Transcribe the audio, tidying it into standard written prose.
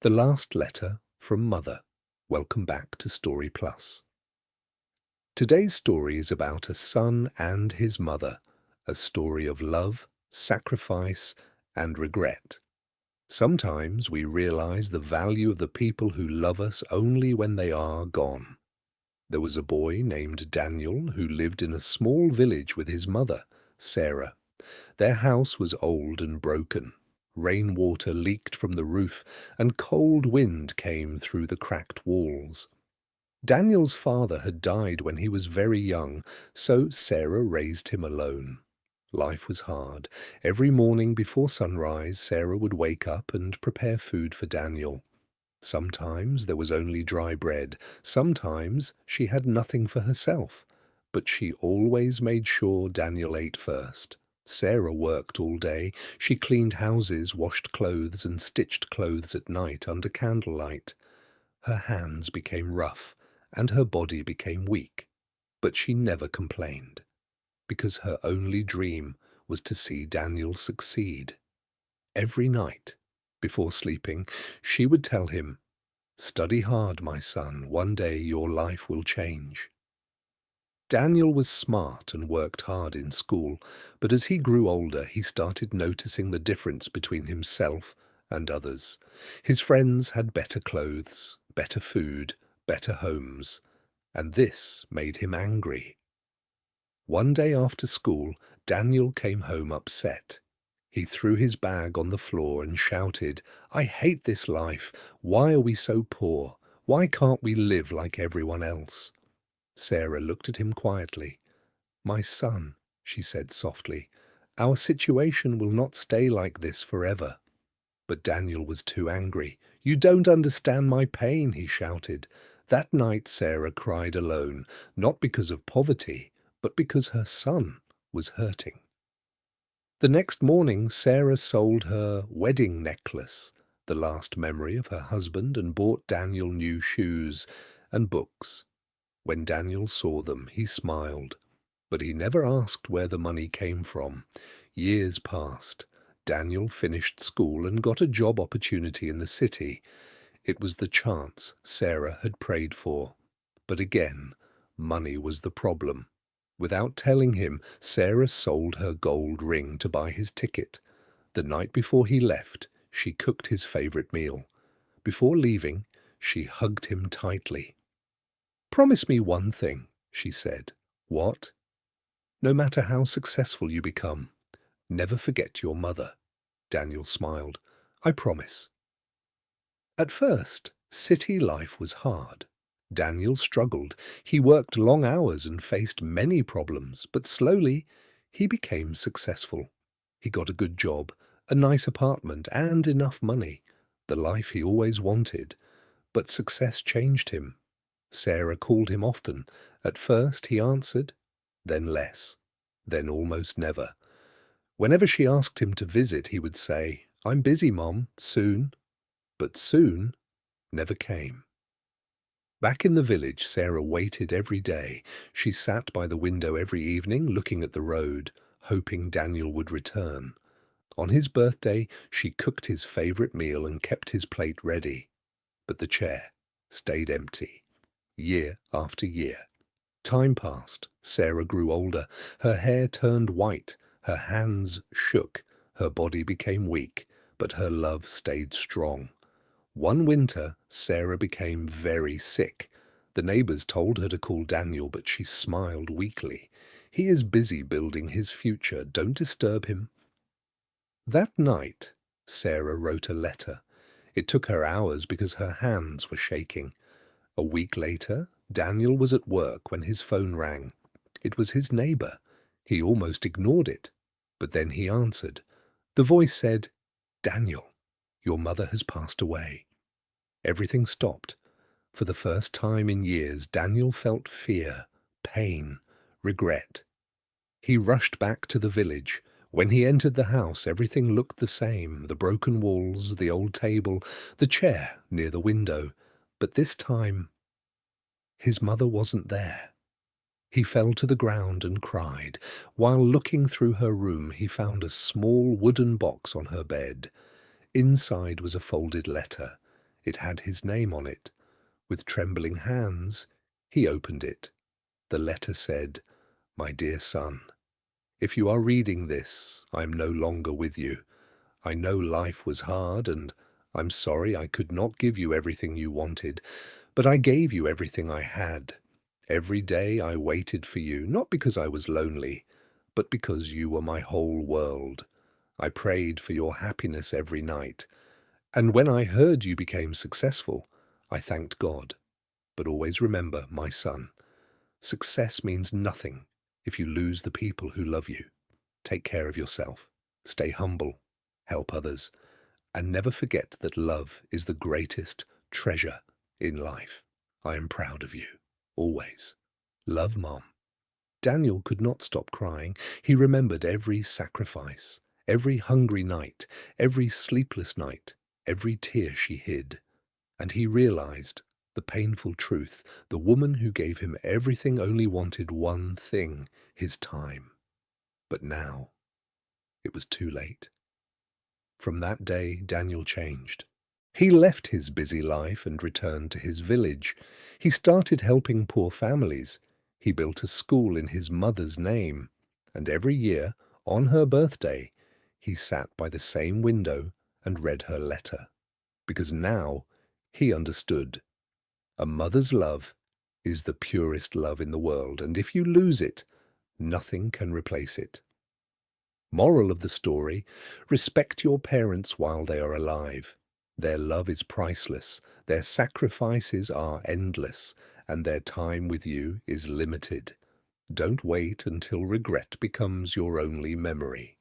The Last Letter from Mother. Welcome back to Story Plus. Today's story is about a son and his mother, a story of love, sacrifice, and regret. Sometimes we realize the value of the people who love us only when they are gone. There was a boy named Daniel who lived in a small village with his mother, Sarah. Their house was old and broken. Rainwater leaked from the roof, and cold wind came through the cracked walls. Daniel's father had died when he was very young, so Sarah raised him alone. Life was hard. Every morning before sunrise, Sarah would wake up and prepare food for Daniel. Sometimes there was only dry bread. Sometimes she had nothing for herself. But she always made sure Daniel ate first. Sarah worked all day. She cleaned houses, washed clothes, and stitched clothes at night under candlelight. Her hands became rough, and her body became weak. But she never complained, because her only dream was to see Daniel succeed. Every night, before sleeping, she would tell him, "Study hard, my son. One day your life will change." Daniel was smart and worked hard in school, but as he grew older, he started noticing the difference between himself and others. His friends had better clothes, better food, better homes, and this made him angry. One day after school, Daniel came home upset. He threw his bag on the floor and shouted, "I hate this life. Why are we so poor? Why can't we live like everyone else?" Sarah looked at him quietly. "My son," she said softly, "our situation will not stay like this forever." But Daniel was too angry. "You don't understand my pain," he shouted. That night Sarah cried alone, not because of poverty, but because her son was hurting. The next morning Sarah sold her wedding necklace, the last memory of her husband, and bought Daniel new shoes and books. When Daniel saw them, he smiled, but he never asked where the money came from. Years passed. Daniel finished school and got a job opportunity in the city. It was the chance Sarah had prayed for. But again, money was the problem. Without telling him, Sarah sold her gold ring to buy his ticket. The night before he left, she cooked his favorite meal. Before leaving, she hugged him tightly. "Promise me one thing," she said. "What?" "No matter how successful you become, never forget your mother." Daniel smiled. "I promise." At first, city life was hard. Daniel struggled. He worked long hours and faced many problems, but slowly he became successful. He got a good job, a nice apartment, and enough money, the life he always wanted. But success changed him. Sarah called him often. At first he answered, then less, then almost never. Whenever she asked him to visit, he would say, "I'm busy, Mom, soon." But soon never came. Back in the village, Sarah waited every day. She sat by the window every evening, looking at the road, hoping Daniel would return. On his birthday, she cooked his favorite meal and kept his plate ready. But the chair stayed empty. Year after year. Time passed. Sarah grew older. Her hair turned white. Her hands shook. Her body became weak. But her love stayed strong. One winter, Sarah became very sick. The neighbors told her to call Daniel, but she smiled weakly. "He is busy building his future. Don't disturb him." That night, Sarah wrote a letter. It took her hours because her hands were shaking. A week later, Daniel was at work when his phone rang. It was his neighbor. He almost ignored it, but then he answered. The voice said, "Daniel, your mother has passed away." Everything stopped. For the first time in years, Daniel felt fear, pain, regret. He rushed back to the village. When he entered the house, everything looked the same, the broken walls, the old table, the chair near the window. But this time, his mother wasn't there. He fell to the ground and cried. While looking through her room, he found a small wooden box on her bed. Inside was a folded letter. It had his name on it. With trembling hands, he opened it. The letter said, "My dear son, if you are reading this, I am no longer with you. I know life was hard, and I'm sorry I could not give you everything you wanted, but I gave you everything I had. Every day I waited for you, not because I was lonely, but because you were my whole world. I prayed for your happiness every night, and when I heard you became successful, I thanked God. But always remember, my son, success means nothing if you lose the people who love you. Take care of yourself, stay humble, help others, and never forget that love is the greatest treasure in life. I am proud of you, always. Love, Mom." Daniel could not stop crying. He remembered every sacrifice, every hungry night, every sleepless night, every tear she hid. And he realized the painful truth. The woman who gave him everything only wanted one thing, his time. But now it was too late. From that day, Daniel changed. He left his busy life and returned to his village. He started helping poor families. He built a school in his mother's name. And every year, on her birthday, he sat by the same window and read her letter. Because now he understood. A mother's love is the purest love in the world, and if you lose it, nothing can replace it. Moral of the story: respect your parents while they are alive. Their love is priceless, their sacrifices are endless, and their time with you is limited. Don't wait until regret becomes your only memory.